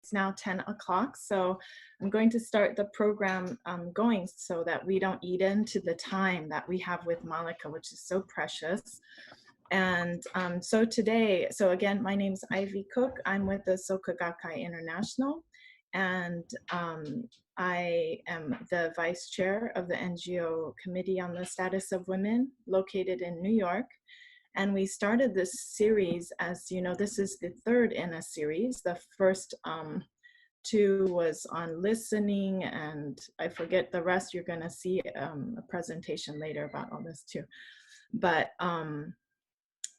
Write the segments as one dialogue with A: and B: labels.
A: It's now 10 o'clock, so I'm going to start the program going so that we don't eat into the time that we have with Malika, which is so precious. And so today, so again, my name's Ivy Cook. I'm with the Soka Gakkai International, and I am the vice chair of the NGO Committee on the Status of Women located in New York. And we started this series, as you know, this is the third in a series. The first two was on listening, and I forget the rest. You're going to see a presentation later about all this too. But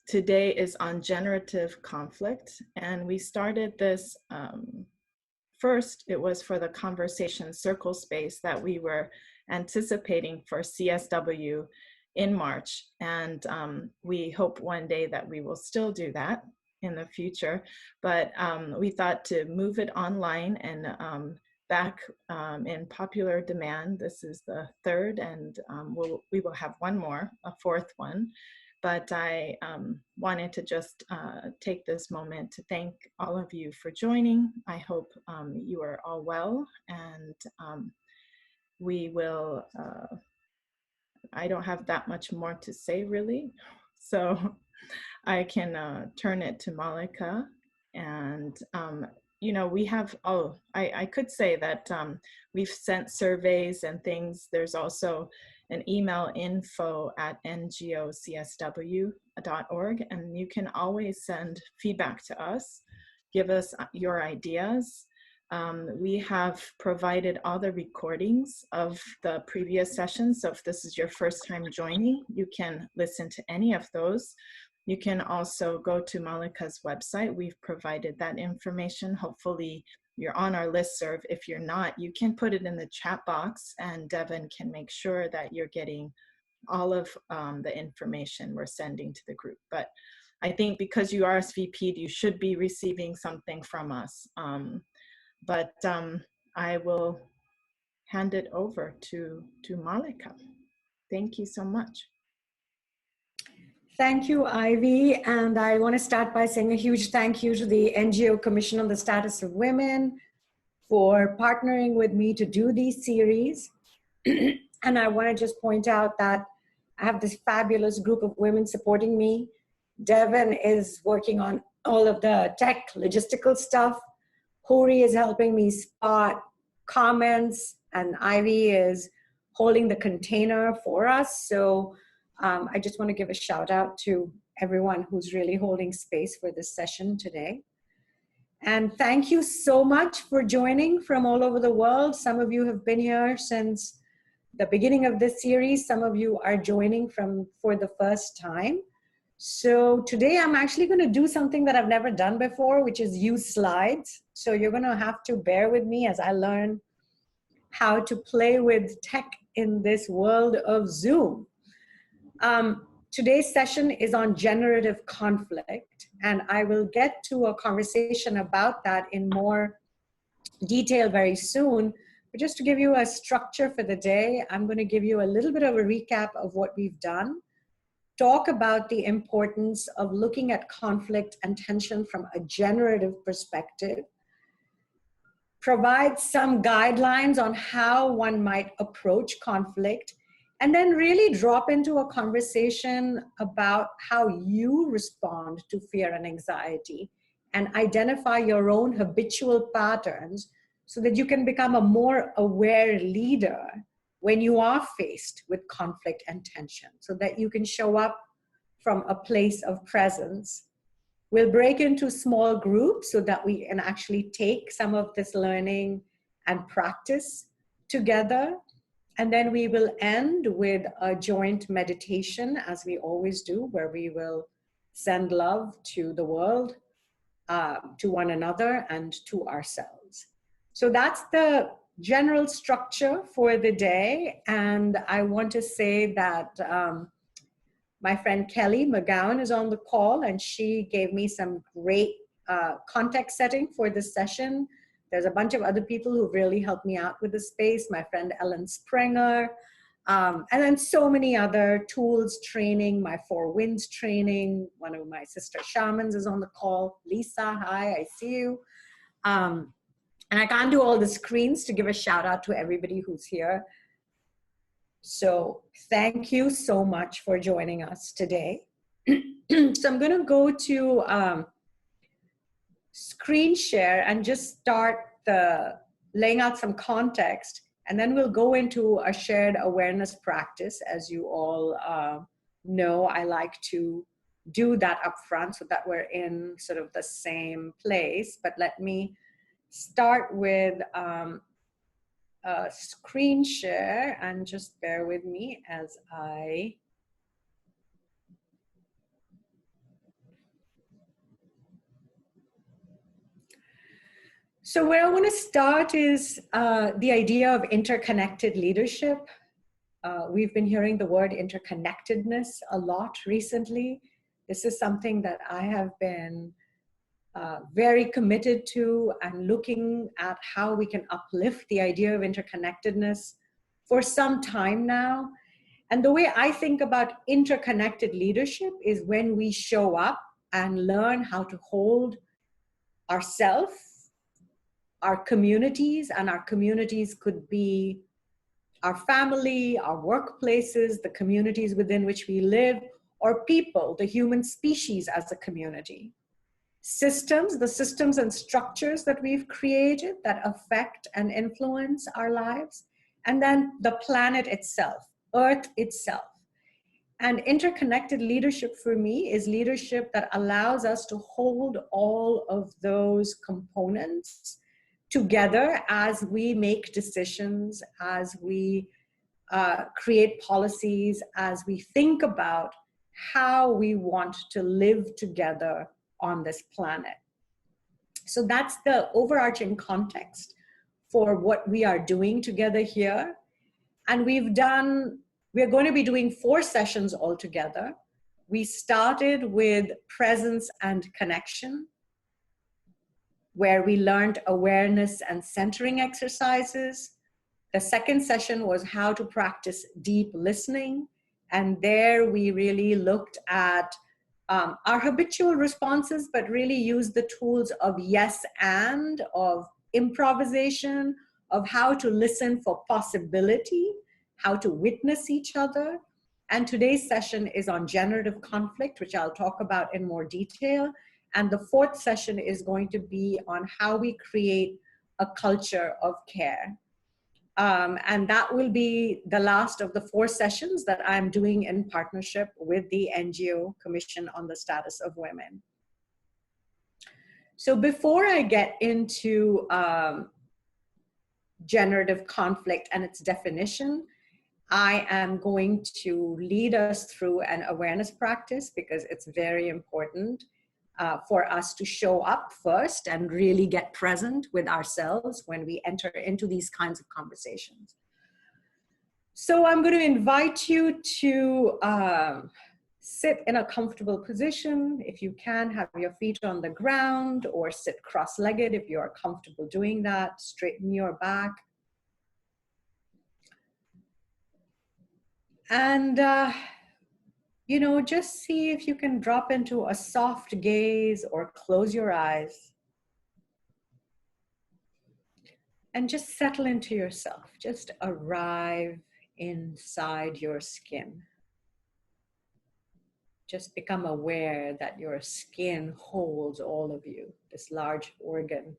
A: today is on generative conflict, and we started this first. It was for the conversation circle space that we were anticipating for CSW in March, and we hope one day that we will still do that in the future, but we thought to move it online and back in popular demand. This is the third, and we will have one more, a fourth one. But I wanted to just take this moment to thank all of you for joining. I hope you are all well, and we will, I don't have that much more to say really, so I can turn it to Malika. And you know, we have, I could say that we've sent surveys and things. There's also an email info@ngocsw.org, and you can always send feedback to us, give us your ideas. We have provided all the recordings of the previous sessions, so if this is your first time joining, you can listen to any of those. You can also go to Malika's website. We've provided that information. Hopefully you're on our listserv. If you're not, you can put it in the chat box, and Devin can make sure that you're getting all of the information we're sending to the group. But I think because you RSVP'd, you should be receiving something from us. But I will hand it over to Malika. Thank you so much.
B: Thank you, Ivy. And I want to start by saying a huge thank you to the NGO Commission on the Status of Women for partnering with me to do these series. And I want to just point out that I have this fabulous group of women supporting me. Devin is working on all of the tech logistical stuff. Hori is helping me spot comments, and Ivy is holding the container for us. So I just want to give a shout out to everyone who's really holding space for this session today. And thank you so much for joining from all over the world. Some of you have been here since the beginning of this series. Some of you are joining for the first time. So today I'm actually going to do something that I've never done before, which is use slides. So you're going to have to bear with me as I learn how to play with tech in this world of Zoom. Today's session is on generative conflict, and I will get to a conversation about that in more detail very soon. But just to give you a structure for the day, I'm going to give you a little bit of a recap of what we've done, talk about the importance of looking at conflict and tension from a generative perspective, provide some guidelines on how one might approach conflict, and then really drop into a conversation about how you respond to fear and anxiety and identify your own habitual patterns so that you can become a more aware leader when you are faced with conflict and tension, so that you can show up from a place of presence. We'll break into small groups so that we can actually take some of this learning and practice together. And then we will end with a joint meditation, as we always do, where we will send love to the world, to one another, and to ourselves. So that's the general structure for the day. And I want to say that my friend Kelly McGowan is on the call, and she gave me some great context setting for this session. There's a bunch of other people who really helped me out with the space, my friend Ellen Springer, and then so many other tools, training, my Four Winds training. One of my sister shamans is on the call. Lisa, hi, I see you. And I can't do all the screens to give a shout out to everybody who's here. So thank you so much for joining us today. So I'm going to go to screen share and just start laying out some context. And then we'll go into a shared awareness practice. As you all know, I like to do that up front so that we're in sort of the same place. But let me start with a screen share, and just bear with me as I So where I want to start is the idea of interconnected leadership. We've been hearing the word interconnectedness a lot recently. This is something that I have been very committed to, and looking at how we can uplift the idea of interconnectedness for some time now. And the way I think about interconnected leadership is when we show up and learn how to hold ourselves, our communities, and our communities could be our family, our workplaces, the communities within which we live, or people, the human species as a community. Systems, the systems and structures that we've created that affect and influence our lives, and then the planet itself, Earth itself. And interconnected leadership for me is leadership that allows us to hold all of those components together as we make decisions, as we create policies, as we think about how we want to live together on this planet. So that's the overarching context for what we are doing together here. And we're going to be doing 4 sessions altogether. We started with presence and connection, where we learned awareness and centering exercises. The second session was how to practice deep listening. And there we really looked at our habitual responses, but really used the tools of yes and, of improvisation, of how to listen for possibility, how to witness each other. And today's session is on generative conflict, which I'll talk about in more detail. And the 4th session is going to be on how we create a culture of care. And that will be the last of the 4 sessions that I'm doing in partnership with the NGO Commission on the Status of Women. So before I get into generative conflict and its definition, I am going to lead us through an awareness practice, because it's very important for us to show up first and really get present with ourselves when we enter into these kinds of conversations. So I'm going to invite you to sit in a comfortable position. If you can, have your feet on the ground, or sit cross-legged if you are comfortable doing that. Straighten your back. And you know, just see if you can drop into a soft gaze or close your eyes. And just settle into yourself. Just arrive inside your skin. Just become aware that your skin holds all of you, this large organ.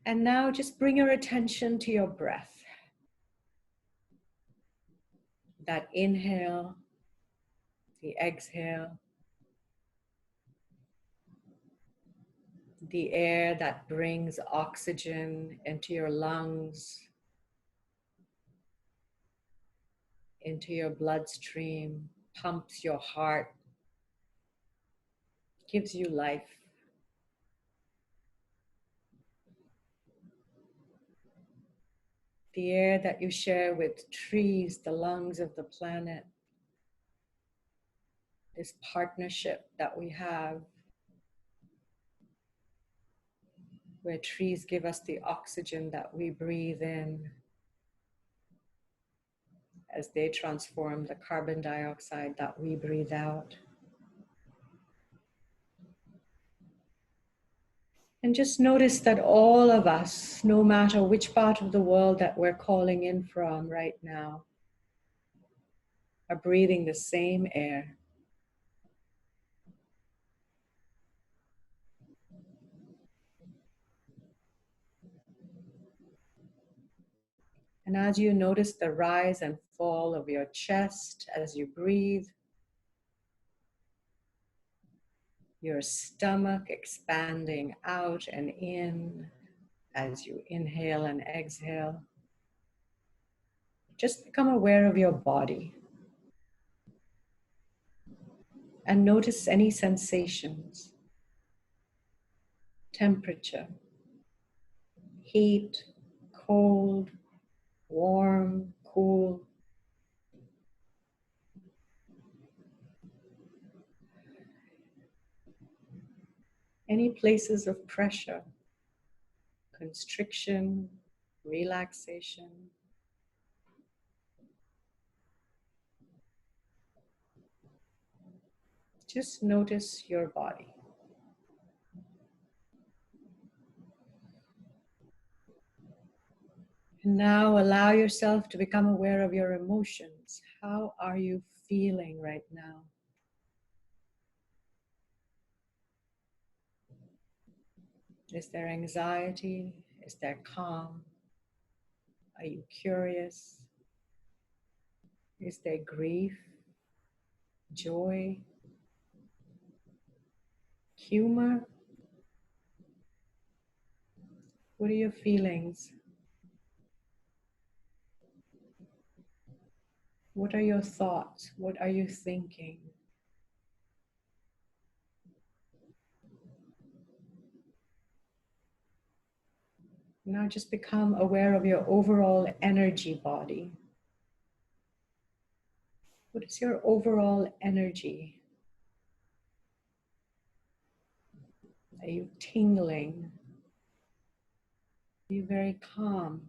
B: And now just bring your attention to your breath. That inhale, the exhale, the air that brings oxygen into your lungs, into your bloodstream, pumps your heart, gives you life. The air that you share with trees, the lungs of the planet, this partnership that we have, where trees give us the oxygen that we breathe in, as they transform the carbon dioxide that we breathe out. And just notice that all of us, no matter which part of the world that we're calling in from right now, are breathing the same air. And as you notice the rise and fall of your chest as you breathe, your stomach expanding out and in as you inhale and exhale, just become aware of your body and notice any sensations, temperature, heat, cold, warm, cool. Any places of pressure, constriction, relaxation. Just notice your body. And now allow yourself to become aware of your emotions. How are you feeling right now? Is there anxiety? Is there calm? Are you curious? Is there grief, joy, humor? What are your feelings? What are your thoughts? What are you thinking? Now just become aware of your overall energy body. What is your overall energy? Are you tingling? Are you very calm?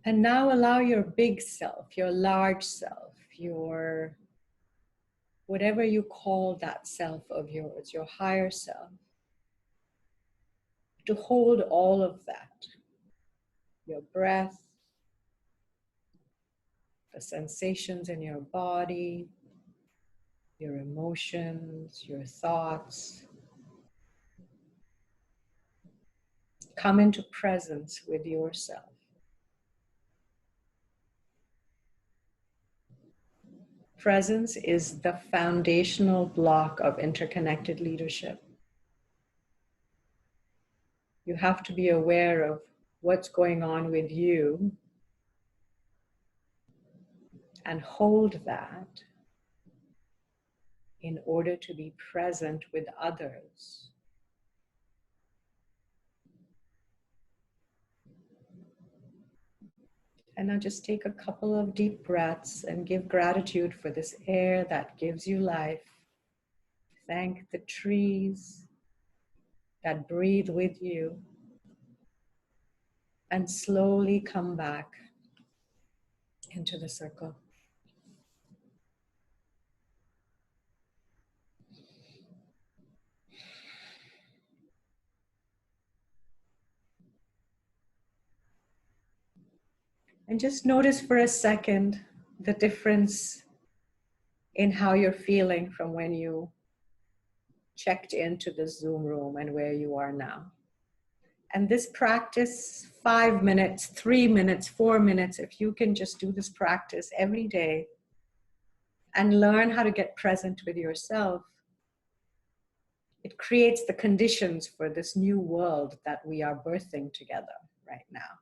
B: And now allow your big self, your large self, your whatever you call that self of yours, your higher self, to hold all of that. Your breath, the sensations in your body, your emotions, your thoughts. Come into presence with yourself. Presence is the foundational block of interconnected leadership. You have to be aware of what's going on with you and hold that in order to be present with others. And now just take a couple of deep breaths and give gratitude for this air that gives you life. Thank the trees that breathe with you. And slowly come back into the circle. And just notice for a second the difference in how you're feeling from when you checked into the Zoom room and where you are now. And this practice, 5 minutes, 3 minutes, 4 minutes, if you can just do this practice every day and learn how to get present with yourself, it creates the conditions for this new world that we are birthing together right now.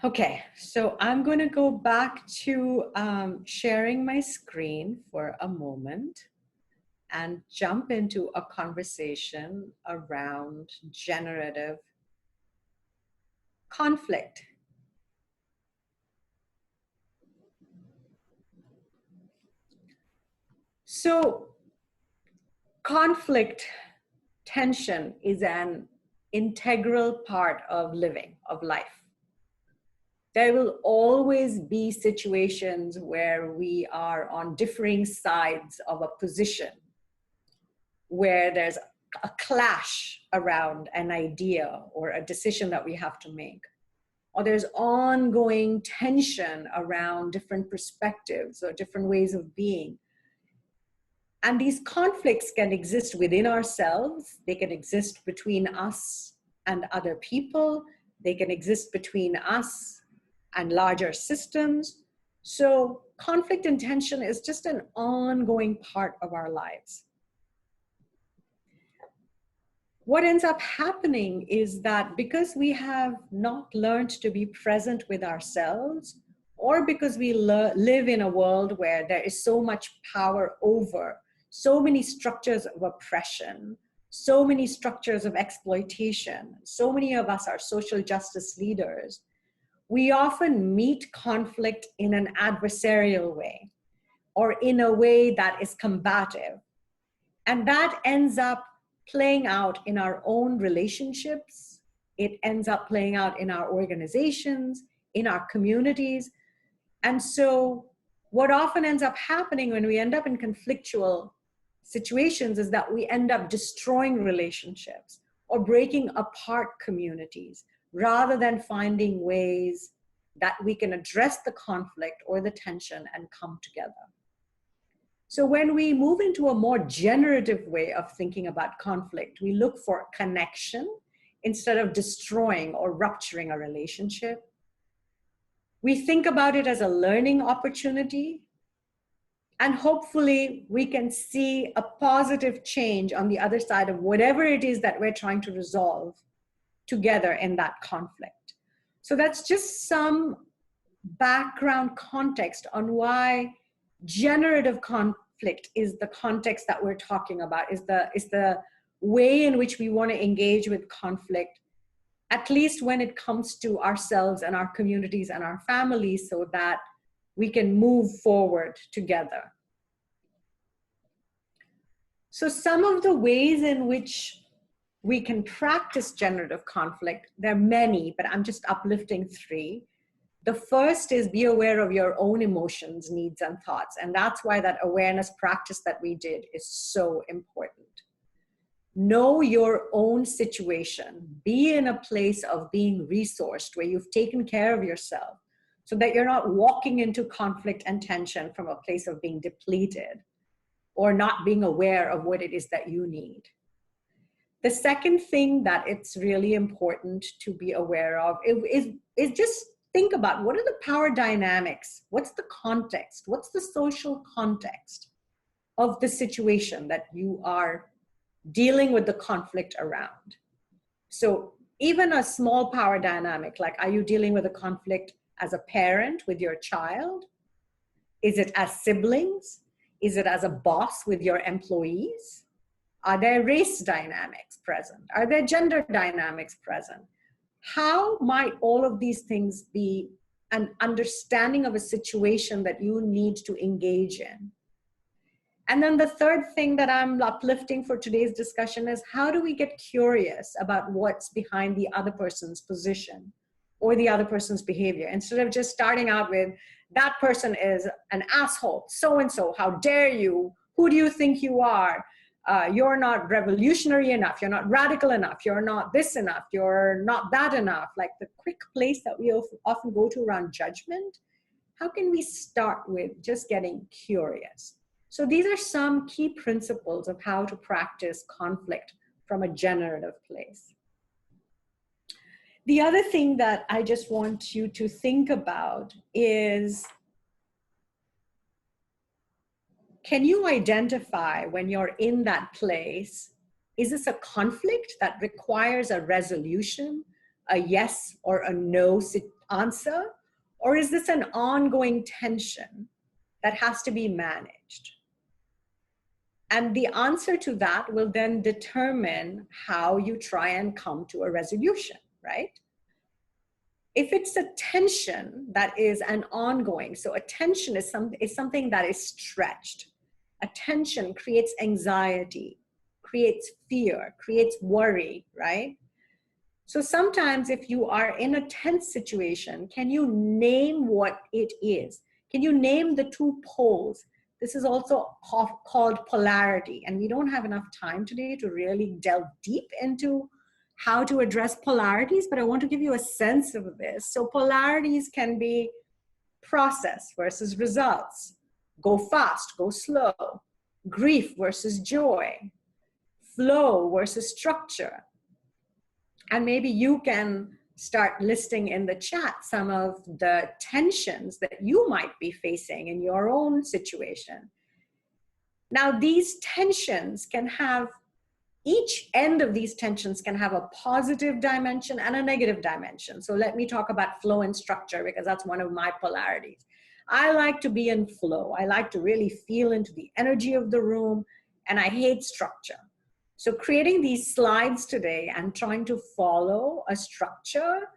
B: Okay, so I'm going to go back to sharing my screen for a moment and jump into a conversation around generative conflict. So conflict, tension is an integral part of living, of life. There will always be situations where we are on differing sides of a position, where there's a clash around an idea or a decision that we have to make, or there's ongoing tension around different perspectives or different ways of being. And these conflicts can exist within ourselves. They can exist between us and other people. They can exist between us and larger systems. So conflict and tension is just an ongoing part of our lives. What ends up happening is that because we have not learned to be present with ourselves, or because we live in a world where there is so much power over, so many structures of oppression, so many structures of exploitation, so many of us are social justice leaders, we often meet conflict in an adversarial way, or in a way that is combative. And that ends up playing out in our own relationships. It ends up playing out in our organizations, in our communities. And so what often ends up happening when we end up in conflictual situations is that we end up destroying relationships or breaking apart communities, rather than finding ways that we can address the conflict or the tension and come together. So when we move into a more generative way of thinking about conflict, we look for connection instead of destroying or rupturing a relationship. We think about it as a learning opportunity, and hopefully we can see a positive change on the other side of whatever it is that we're trying to resolve together in that conflict. So that's just some background context on why generative conflict is the context that we're talking about, is the way in which we want to engage with conflict, at least when it comes to ourselves and our communities and our families, so that we can move forward together. So some of the ways in which we can practice generative conflict, there are many, but I'm just uplifting 3. The first is be aware of your own emotions, needs, and thoughts. And that's why that awareness practice that we did is so important. Know your own situation. Be in a place of being resourced, where you've taken care of yourself, so that you're not walking into conflict and tension from a place of being depleted or not being aware of what it is that you need. The second thing that it's really important to be aware of is just think about, what are the power dynamics? What's the context? What's the social context of the situation that you are dealing with the conflict around? So even a small power dynamic, like, are you dealing with a conflict as a parent with your child? Is it as siblings? Is it as a boss with your employees? Are there race dynamics present? Are there gender dynamics present? How might all of these things be an understanding of a situation that you need to engage in? And then the third thing that I'm uplifting for today's discussion is, how do we get curious about what's behind the other person's position or the other person's behavior, instead of just starting out with, that person is an asshole, so-and-so, how dare you, who do you think you are? You're not revolutionary enough, you're not radical enough, you're not this enough, you're not that enough. Like the quick place that we often go to around judgment, how can we start with just getting curious? So these are some key principles of how to practice conflict from a generative place. The other thing that I just want you to think about is, can you identify when you're in that place, is this a conflict that requires a resolution, a yes or a no answer? Or is this an ongoing tension that has to be managed? And the answer to that will then determine how you try and come to a resolution, right? If it's a tension that is an ongoing, so a tension is something that is stretched. A tension creates anxiety, creates fear, creates worry, right? So sometimes if you are in a tense situation, can you name what it is? Can you name the two poles? This is also called polarity. And we don't have enough time today to really delve deep into how to address polarities, but I want to give you a sense of this. So polarities can be process versus results, go fast, go slow, grief versus joy, flow versus structure. And maybe you can start listing in the chat some of the tensions that you might be facing in your own situation. Now, these tensions can have, each end of these tensions can have a positive dimension and a negative dimension. So let me talk about flow and structure, because that's one of my polarities. I like to be in flow. I like to really feel into the energy of the room, and I hate structure. So creating these slides today and trying to follow a structure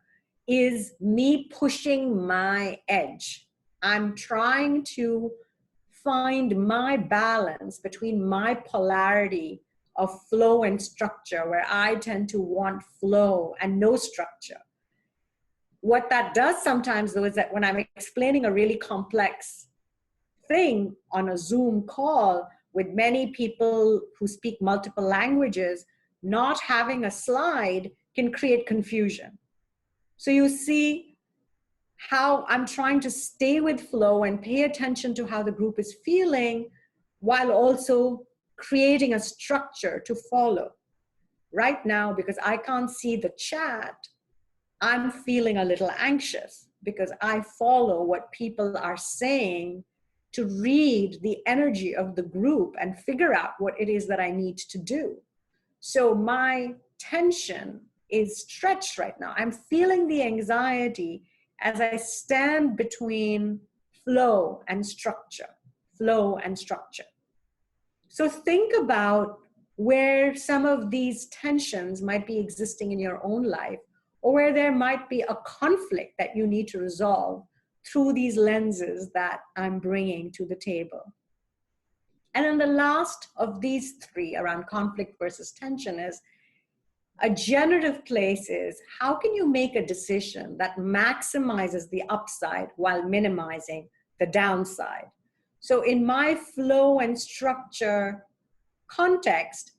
B: is me pushing my edge. I'm trying to find my balance between my polarity of flow and structure, where I tend to want flow and no structure. What that does sometimes, though, is that when I'm explaining a really complex thing on a Zoom call with many people who speak multiple languages, not having a slide can create confusion. So you see how I'm trying to stay with flow and pay attention to how the group is feeling, while also creating a structure to follow. Right now, because I can't see the chat, I'm feeling a little anxious because I follow what people are saying to read the energy of the group and figure out what it is that I need to do. So my tension is stretched right now. I'm feeling the anxiety as I stand between flow and structure, flow and structure. So think about where some of these tensions might be existing in your own life, or where there might be a conflict that you need to resolve through these lenses that I'm bringing to the table. And then the last of these three around conflict versus tension is a generative place is, how can you make a decision that maximizes the upside while minimizing the downside? So in my flow and structure context,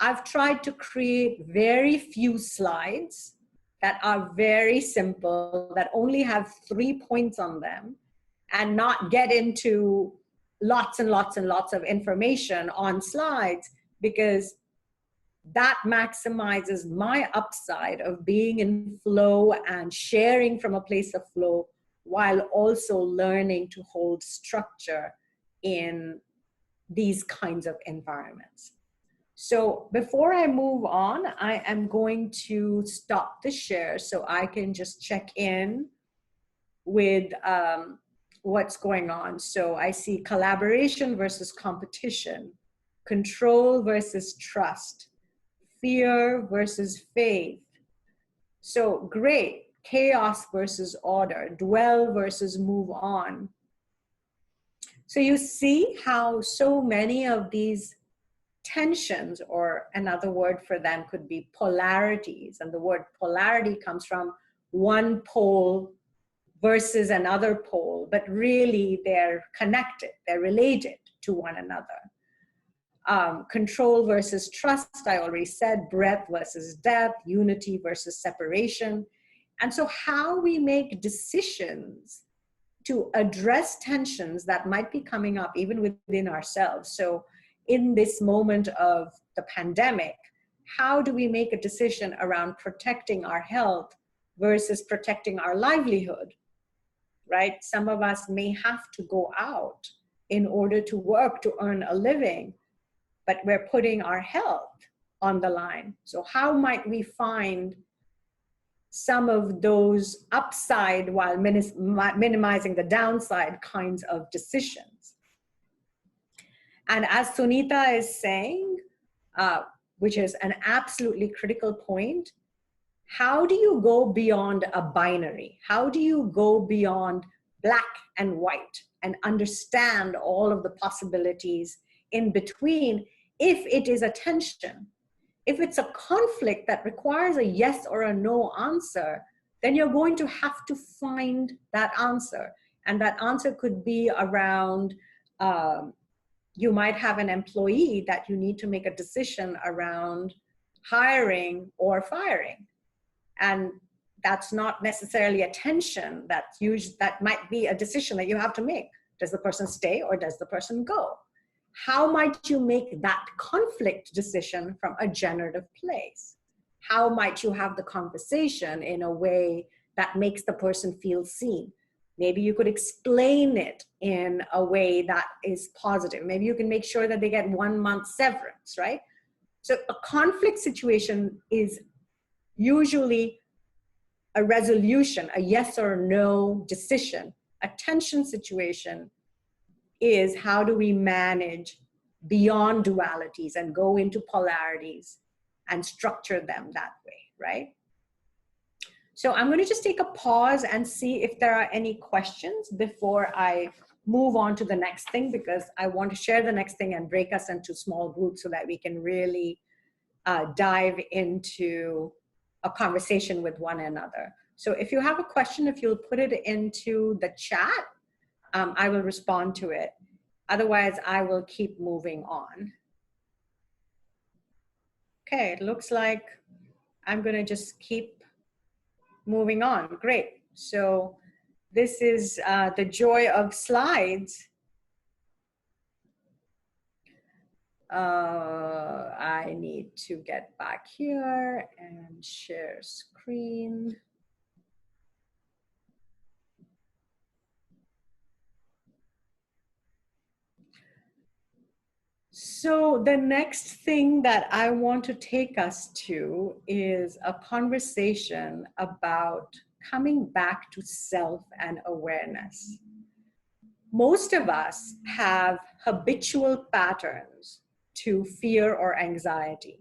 B: I've tried to create very few slides that are very simple, that only have 3 points on them, and not get into lots and lots and lots of information on slides, because that maximizes my upside of being in flow and sharing from a place of flow, while also learning to hold structure in these kinds of environments. So before I move on, I am going to stop the share so I can just check in with what's going on. So I see collaboration versus competition, control versus trust, fear versus faith. So great, chaos versus order, dwell versus move on. So you see how so many of these tensions, or another word for them could be polarities, and the word polarity comes from one pole versus another pole, but really they're connected, they're related to one another. Control versus trust, I already said, breadth versus depth, unity versus separation. And so how we make decisions to address tensions that might be coming up even within ourselves. So in this moment of the pandemic, how do we make a decision around protecting our health versus protecting our livelihood, right? Some of us may have to go out in order to work, to earn a living, but we're putting our health on the line. So how might we find some of those upside while minimizing the downside kinds of decisions? And as Sunita is saying, which is an absolutely critical point, how do you go beyond a binary? How do you go beyond black and white and understand all of the possibilities in between if it is a tension? If it's a conflict that requires a yes or a no answer, then you're going to have to find that answer. And that answer could be around, you might have an employee that you need to make a decision around hiring or firing. And that's not necessarily a tension, that might be a decision that you have to make. Does the person stay or does the person go? How might you make that conflict decision from a generative place? How might you have the conversation in a way that makes the person feel seen? Maybe you could explain it in a way that is positive. Maybe you can make sure that they get 1 month severance, right? So a conflict situation is usually a resolution, a yes or no decision. A tension situation is how do we manage beyond dualities and go into polarities and structure them that way, right? So I'm going to just take a pause and see if there are any questions before I move on to the next thing, because I want to share the next thing and break us into small groups so that we can really dive into a conversation with one another. So if you have a question, if you'll put it into the chat, I will respond to it. Otherwise, I will keep moving on. Okay, it looks like I'm going to just keep moving on. Great. So this is the joy of slides. I need to get back here and share screen. So the next thing that I want to take us to is a conversation about coming back to self and awareness. Most of us have habitual patterns to fear or anxiety.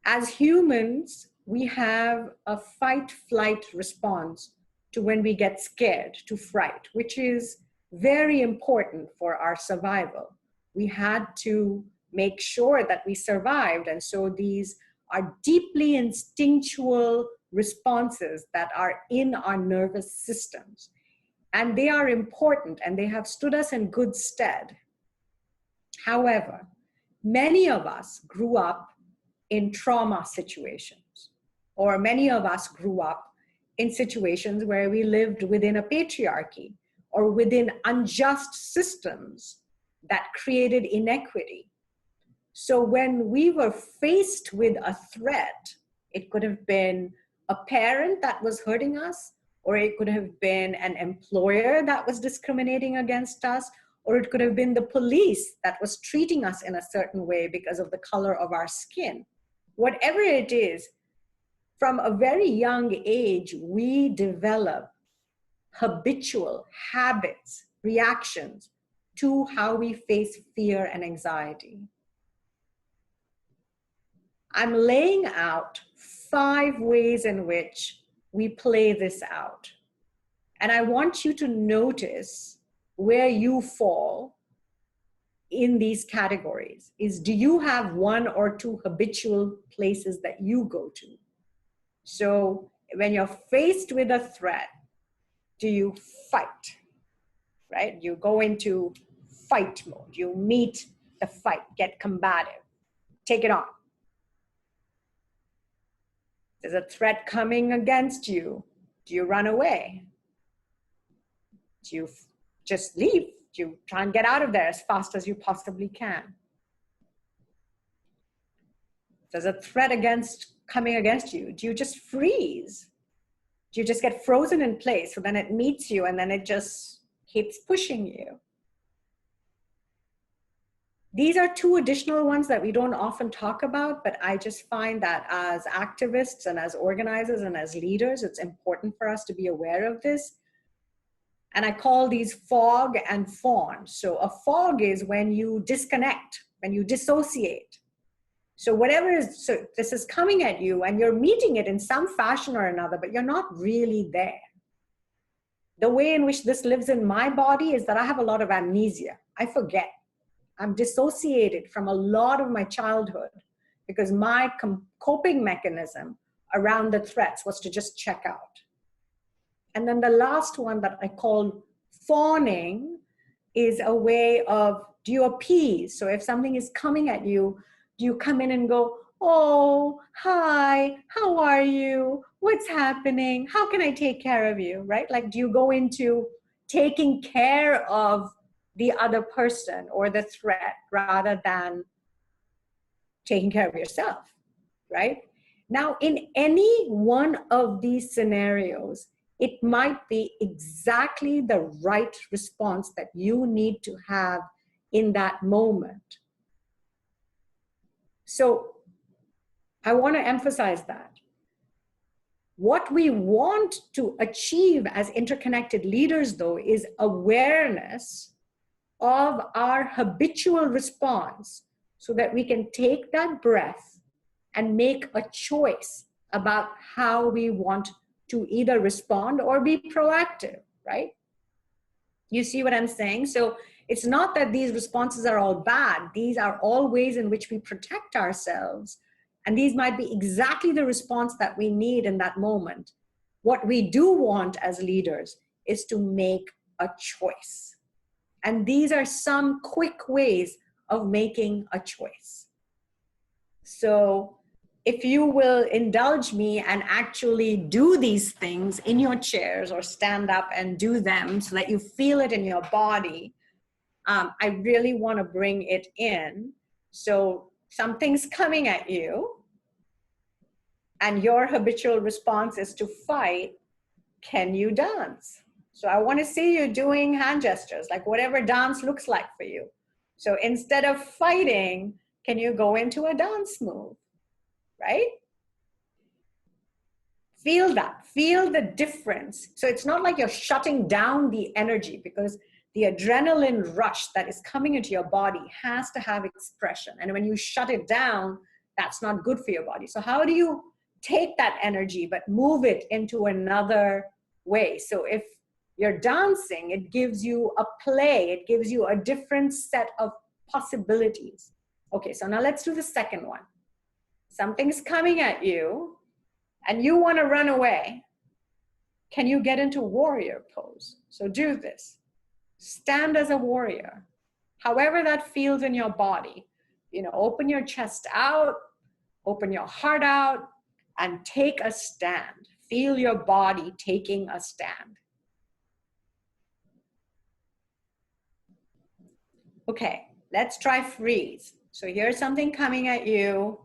B: As humans, we have a fight-flight response to when we get scared, to fright, which is very important for our survival. We had to make sure that we survived, and so these are deeply instinctual responses that are in our nervous systems. And they are important, and they have stood us in good stead. However, many of us grew up in trauma situations, or many of us grew up in situations where we lived within a patriarchy or within unjust systems that created inequity. So when we were faced with a threat, it could have been a parent that was hurting us, or it could have been an employer that was discriminating against us, or it could have been the police that was treating us in a certain way because of the color of our skin. Whatever it is, from a very young age, we develop habitual habits, reactions to how we face fear and anxiety. I'm laying out 5 ways in which we play this out. And I want you to notice where you fall in these categories. Do you have 1 or 2 habitual places that you go to? So when you're faced with a threat, do you fight, right? You go into fight mode. You meet the fight, get combative, take it on. There's a threat coming against you. Do you run away? Do you just leave? Do you try and get out of there as fast as you possibly can? There's a threat coming against you. Do you just freeze? Do you just get frozen in place? So then it meets you and then it just keeps pushing you. These are 2 additional ones that we don't often talk about, but I just find that as activists and as organizers and as leaders, it's important for us to be aware of this. And I call these fog and fawn. So a fog is when you disconnect, when you dissociate. So so this is coming at you and you're meeting it in some fashion or another, but you're not really there. The way in which this lives in my body is that I have a lot of amnesia. I forget. I'm dissociated from a lot of my childhood because my coping mechanism around the threats was to just check out. And then the last one that I call fawning is a way of, do you appease? So if something is coming at you, do you come in and go, oh, hi, how are you? What's happening? How can I take care of you, right? Like, do you go into taking care of the other person or the threat rather than taking care of yourself, right? Now, in any one of these scenarios, it might be exactly the right response that you need to have in that moment. So I want to emphasize that. What we want to achieve as interconnected leaders, though, is awareness of our habitual response so that we can take that breath and make a choice about how we want to either respond or be proactive, right? You see what I'm saying? So it's not that these responses are all bad. These are all ways in which we protect ourselves. And these might be exactly the response that we need in that moment. What we do want as leaders is to make a choice. And these are some quick ways of making a choice. So if you will indulge me and actually do these things in your chairs or stand up and do them so that you feel it in your body, I really want to bring it in. So something's coming at you and your habitual response is to fight. Can you dance? So I want to see you doing hand gestures, like whatever dance looks like for you. So instead of fighting, can you go into a dance move, right? Feel that, feel the difference. So it's not like you're shutting down the energy, because the adrenaline rush that is coming into your body has to have expression. And when you shut it down, that's not good for your body. So how do you take that energy but move it into another way? So if you're dancing, it gives you a play, it gives you a different set of possibilities. Okay, so now let's do the second one. Something's coming at you and you want to run away. Can you get into warrior pose? So do this. Stand as a warrior, however that feels in your body. You know, open your chest out, open your heart out, and take a stand. Feel your body taking a stand. Okay, let's try freeze. So here's something coming at you,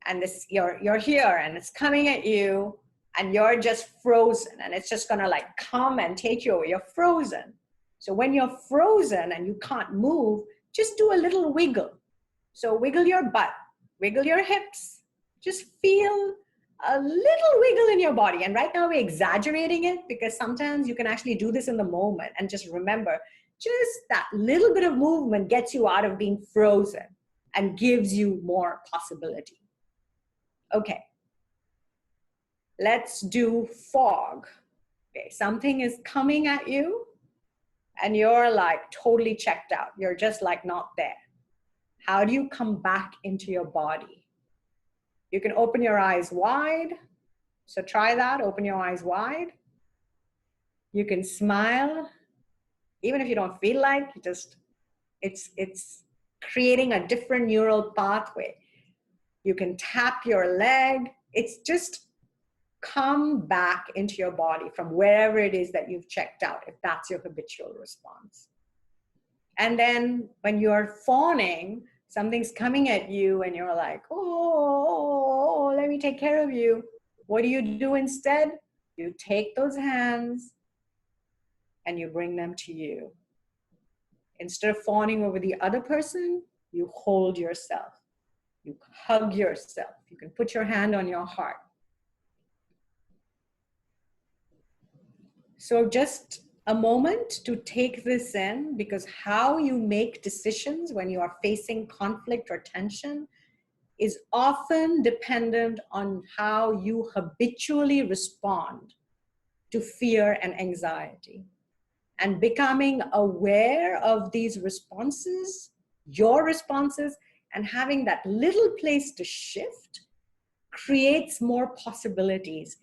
B: and this you're here, and it's coming at you, and you're just frozen, and it's just gonna like come and take you over. You're frozen. So when you're frozen and you can't move, just do a little wiggle. So wiggle your butt, wiggle your hips, just feel a little wiggle in your body. And right now we're exaggerating it because sometimes you can actually do this in the moment and just remember, just that little bit of movement gets you out of being frozen and gives you more possibility. Okay, let's do fog. Okay, something is coming at you and you're like totally checked out. You're just like not there. How do you come back into your body? You can open your eyes wide. So try that, open your eyes wide. You can smile, even if you don't feel like, just, it's creating a different neural pathway. You can tap your leg. It's just come back into your body from wherever it is that you've checked out, if that's your habitual response. And then when you're fawning, something's coming at you and you're like, oh, let me take care of you. What do you do instead? You take those hands and you bring them to you. Instead of fawning over the other person, you hold yourself. You hug yourself. You can put your hand on your heart. So just a moment to take this in, because how you make decisions when you are facing conflict or tension is often dependent on how you habitually respond to fear and anxiety. And becoming aware of these responses your responses, and having that little place to shift creates more possibilities.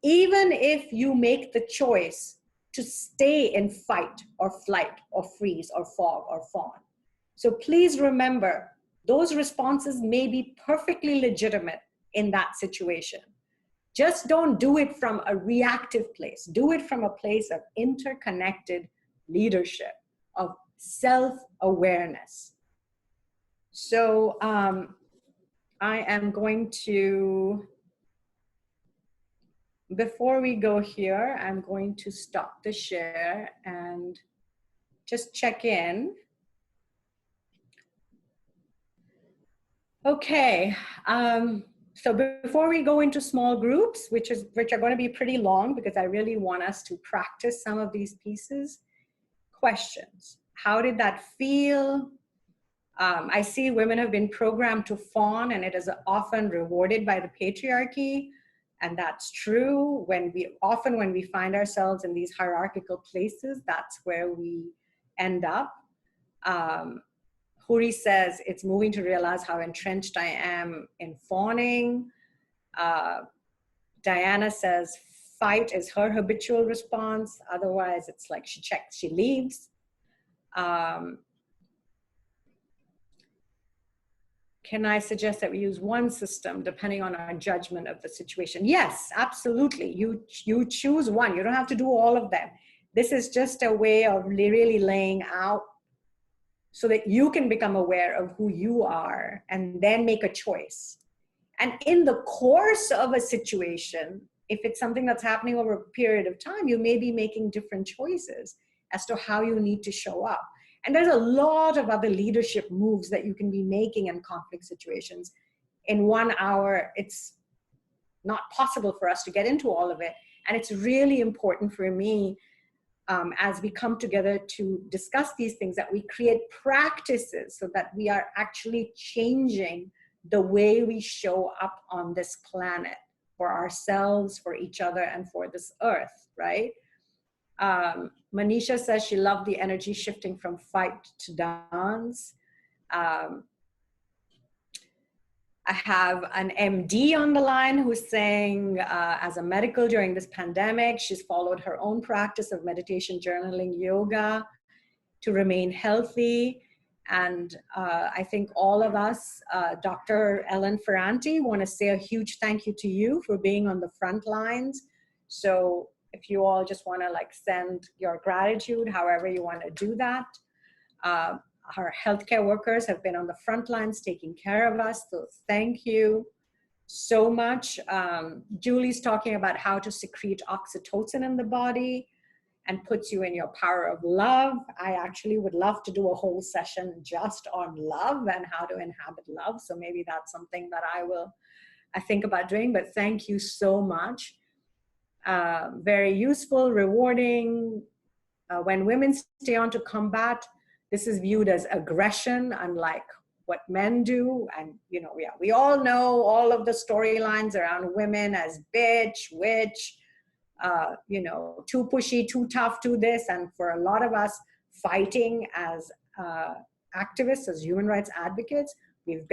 B: Even if you make the choice to stay in fight or flight or freeze or fog or fawn. So please remember, those responses may be perfectly legitimate in that situation. Just don't do it from a reactive place. Do it from a place of interconnected leadership, of self-awareness. So I am going to, before we go here, I'm going to stop the share and just check in. Okay, so before we go into small groups, which are going to be pretty long because I really want us to practice some of these pieces, questions. How did that feel? I see women have been programmed to fawn, and it is often rewarded by the patriarchy. And that's true. When we find ourselves in these hierarchical places, that's where we end up. Huri says, it's moving to realize how entrenched I am in fawning. Diana says, fight is her habitual response. Otherwise, it's like she checks, she leaves. Can I suggest that we use one system depending on our judgment of the situation? Yes, absolutely. You choose one. You don't have to do all of them. This is just a way of really laying out so that you can become aware of who you are and then make a choice. And in the course of a situation, if it's something that's happening over a period of time, you may be making different choices as to how you need to show up. And there's a lot of other leadership moves that you can be making in conflict situations. In 1 hour, it's not possible for us to get into all of it. And it's really important for me, as we come together to discuss these things, that we create practices so that we are actually changing the way we show up on this planet for ourselves, for each other, and for this earth, right? Manisha says she loved the energy shifting from fight to dance. I have an MD on the line who's saying, as a medical during this pandemic, she's followed her own practice of meditation, journaling, yoga to remain healthy. And I think all of us, Dr. Ellen Ferranti, want to say a huge thank you to you for being on the front lines. So if you all just want to send your gratitude, however you want to do that. Our healthcare workers have been on the front lines taking care of us. So thank you so much. Julie's talking about how to secrete oxytocin in the body and puts you in your power of love. I actually would love to do a whole session just on love and how to inhabit love. So maybe that's something that I think about doing, but thank you so much. Very useful, rewarding. When women stay on to combat, this is viewed as aggression, unlike what men do. And, we all know all of the storylines around women as bitch, witch, too pushy, too tough, too this. And for a lot of us fighting as activists, as human rights advocates, we've been